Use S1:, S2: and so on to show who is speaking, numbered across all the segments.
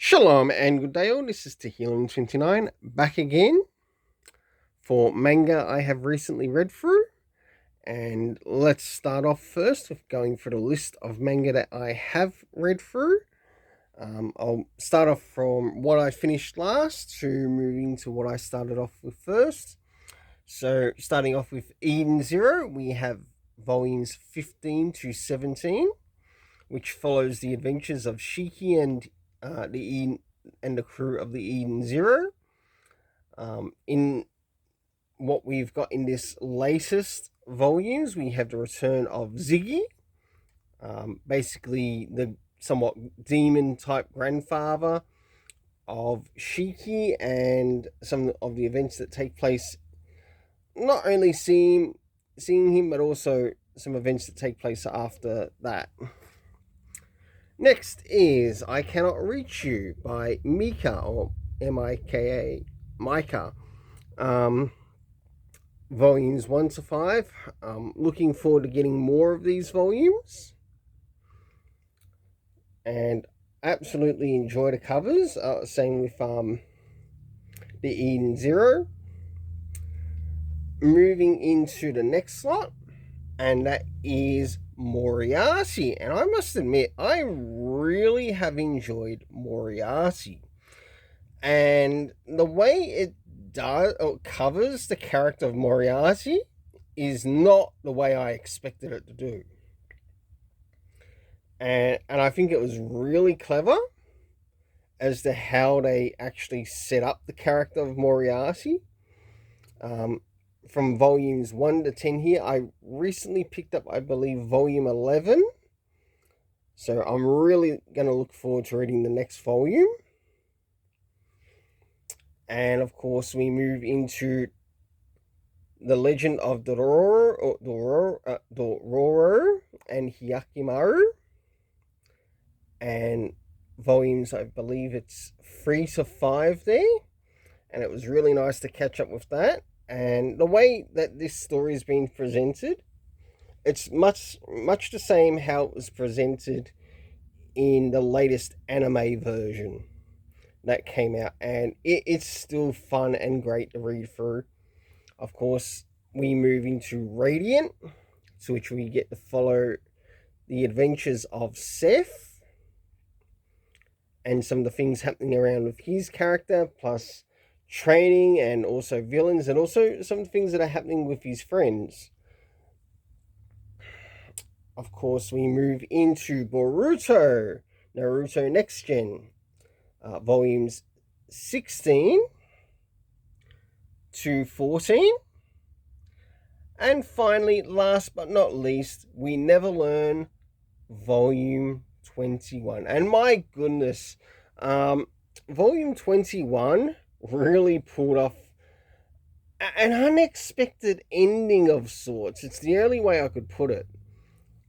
S1: Shalom and good day all. This is Tehillim29 back again for manga I have recently read through. And let's start off first with going through the list of manga that I have read through. I'll start off from what I finished last to moving to what I started off with first. So, starting off with Eden Zero, we have volumes 15 to 17, which follows the adventures of Shiki and the Eden and the crew of the Eden Zero. In what we've got in this latest volumes, we have the return of Ziggy, basically the somewhat demon type grandfather of Shiki, and some of the events that take place, not only seeing him, but also some events that take place after that. Next is I Cannot Reach You by Mika, or Mika, Micah. Volumes 1 to 5. Looking forward to getting more of these volumes. And absolutely enjoy the covers. Same with the Eden Zero. Moving into the next slot, and that is Moriarty. And I must admit, I really have enjoyed Moriarty. And the way it does or covers the character of Moriarty is not the way I expected it to do. And I think it was really clever as to how they actually set up the character of Moriarty. From volumes 1 to 10 here, I recently picked up, I believe, volume 11. So I'm really going to look forward to reading the next volume. And of course, we move into The Legend of Dororo and Hyakimaru. And volumes, I believe it's 3 to 5 there. And it was really nice to catch up with that. And the way that this story is being presented, it's much the same how it was presented in the latest anime version that came out. And it's still fun and great to read through. Of course, we move into Radiant, to which we get to follow the adventures of Seth and some of the things happening around with his character, plus training and also villains, and also some things that are happening with his friends. Of course, we move into Boruto, Naruto Next Gen, volumes 16 to 14. And finally, last but not least, We Never Learn, volume 21. And my goodness, volume 21 really pulled off an unexpected ending of sorts. It's the only way I could put it.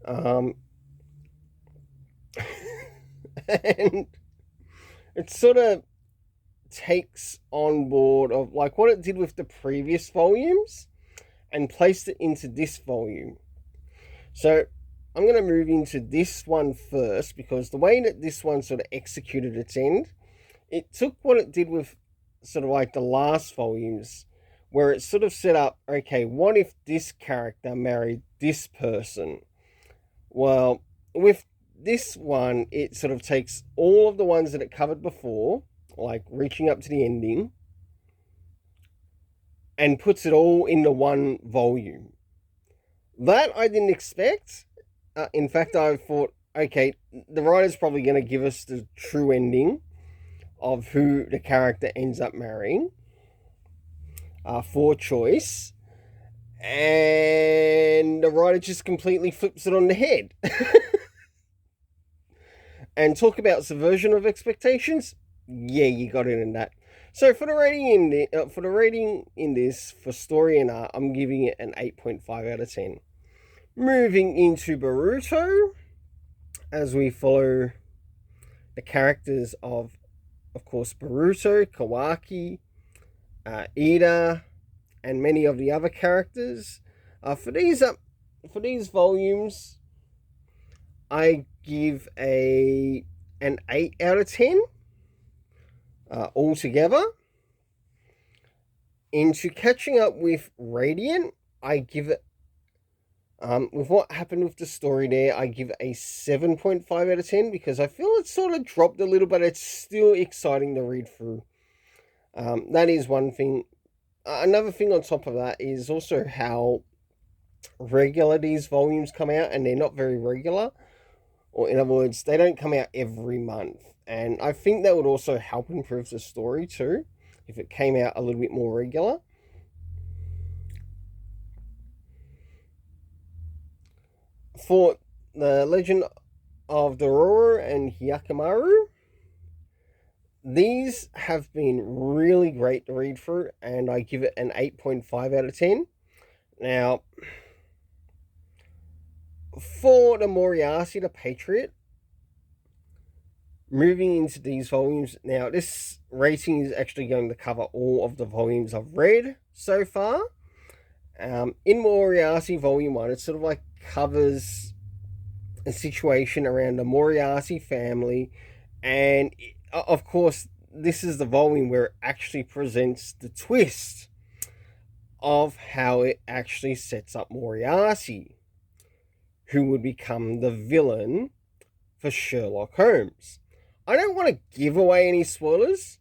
S1: And it sort of takes on board of like what it did with the previous volumes and placed it into this volume. So I'm going to move into this one first, because the way that this one sort of executed its end, it took what it did with sort of like the last volumes, where it sort of set up, okay, what if this character married this person? Well, with this one, it sort of takes all of the ones that it covered before, like reaching up to the ending, and puts it all into one volume. That I didn't expect. In fact, I thought, okay, the writer's probably going to give us the true ending of who the character ends up marrying for choice, and the writer just completely flips it on the head. And talk about subversion of expectations. Yeah, you got it in that. So for the rating in this for story and art, I'm giving it an 8.5 out of 10. Moving into Boruto, as we follow the characters of course, Boruto, Kawaki, Ida, and many of the other characters. For these volumes, I give an 8 out of 10. altogether. Into catching up with Radiant, I give it, with what happened with the story there, I give it a 7.5 out of 10 because I feel it sort of dropped a little, but it's still exciting to read through. That is one thing. Another thing on top of that is also how regular these volumes come out, and they're not very regular. Or, in other words, they don't come out every month. And I think that would also help improve the story too, if it came out a little bit more regular. For the Legend of Dororo and Hyakkimaru, these have been really great to read through, and I give it an 8.5 out of 10. Now, for the Moriarty the Patriot, moving into these volumes, now this rating is actually going to cover all of the volumes I've read so far. In Moriarty Volume 1, it sort of like covers a situation around the Moriarty family, and of course, this is the volume where it actually presents the twist of how it actually sets up Moriarty, who would become the villain for Sherlock Holmes. I don't want to give away any spoilers,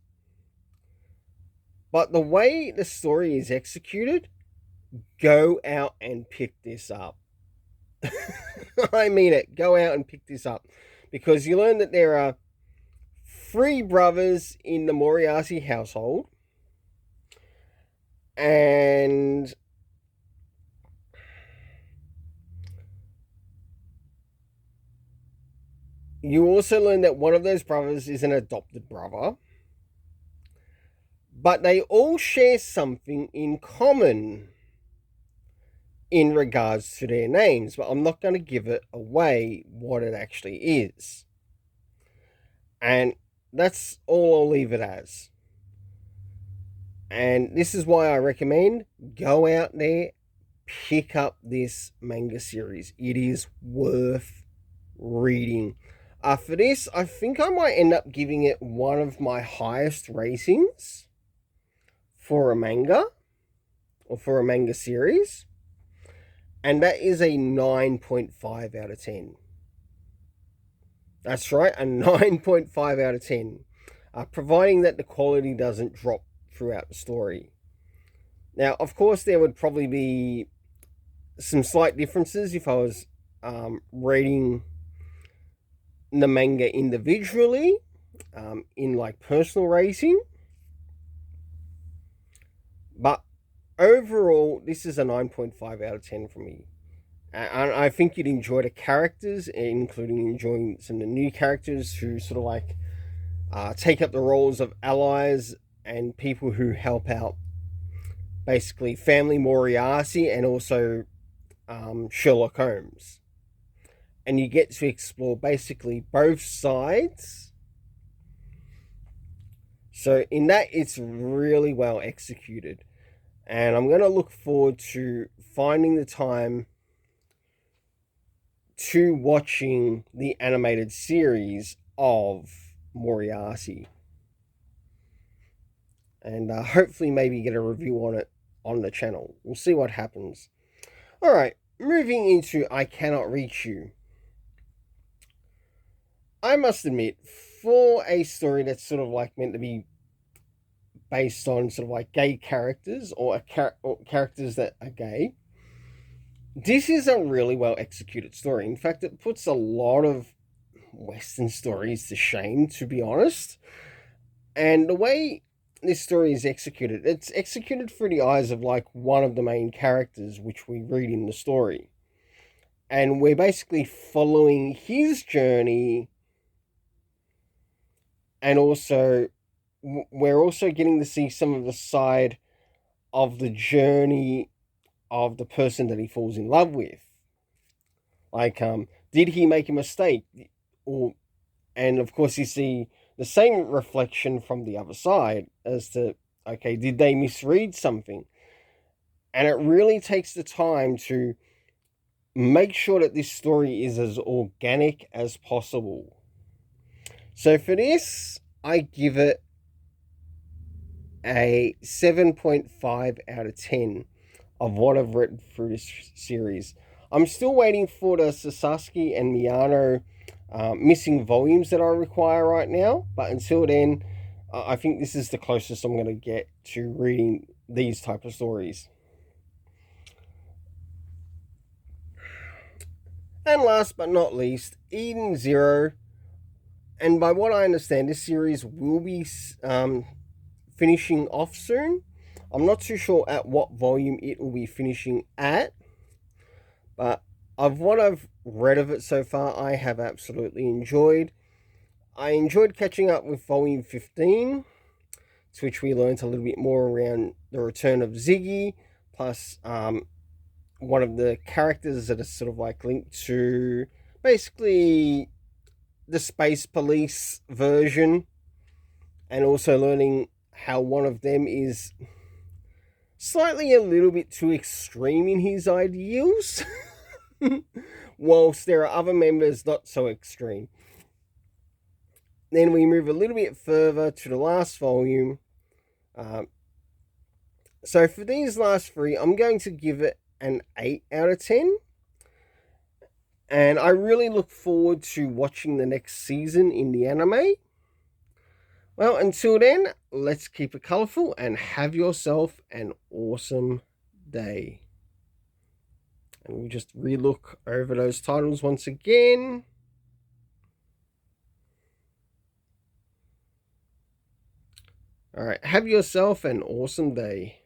S1: but the way the story is executed, go out and pick this up. I mean it. Go out and pick this up. Because you learn that there are 3 brothers in the Moriarty household. And you also learn that one of those brothers is an adopted brother. But they all share something in common in regards to their names, but I'm not going to give it away what it actually is. And that's all I'll leave it as. And this is why I recommend go out there, pick up this manga series. It is worth reading. For this, I think I might end up giving it one of my highest ratings for a manga, or for a manga series. And that is a 9.5 out of 10. That's right, a 9.5 out of 10. Providing that the quality doesn't drop throughout the story. Now, of course, there would probably be some slight differences if I was reading the manga individually, in like personal rating. But overall, this is a 9.5 out of 10 for me. And I think you'd enjoy the characters, including enjoying some of the new characters who sort of like take up the roles of allies and people who help out basically family Moriarty and also Sherlock Holmes. And you get to explore basically both sides. So in that, it's really well executed. And I'm going to look forward to finding the time to watching the animated series of Moriarty. And hopefully maybe get a review on it on the channel. We'll see what happens. Alright, moving into I Cannot Reach You. I must admit, for a story that's sort of like meant to be based on sort of like gay characters or characters that are gay, this is a really well executed story. In fact, it puts a lot of Western stories to shame, to be honest. And the way this story is executed, it's executed through the eyes of like one of the main characters, which we read in the story. And we're basically following his journey, and also we're also getting to see some of the side of the journey of the person that he falls in love with. Like, did he make a mistake? And of course you see the same reflection from the other side as to, okay, did they misread something? And it really takes the time to make sure that this story is as organic as possible. So for this, I give it a 7.5 out of 10 of what I've read through this series. I'm still waiting for the Sasaki and Miyano missing volumes that I require right now, but until then, I think this is the closest I'm going to get to reading these type of stories. And last but not least, Eden Zero. And by what I understand, this series will be finishing off soon. I'm not too sure at what volume it will be finishing at, but of what I've read of it so far, I have absolutely enjoyed. I enjoyed catching up with volume 15, to which we learned a little bit more around the return of Ziggy, plus one of the characters that is sort of like linked to basically the space police version, and also learning how one of them is slightly a little bit too extreme in his ideals, whilst there are other members not so extreme. Then we move a little bit further to the last volume. So for these last three, I'm going to give it an 8 out of 10. And I really look forward to watching the next season in the anime. Well, until then, let's keep it colorful and have yourself an awesome day. And we'll just relook over those titles once again. All right, have yourself an awesome day.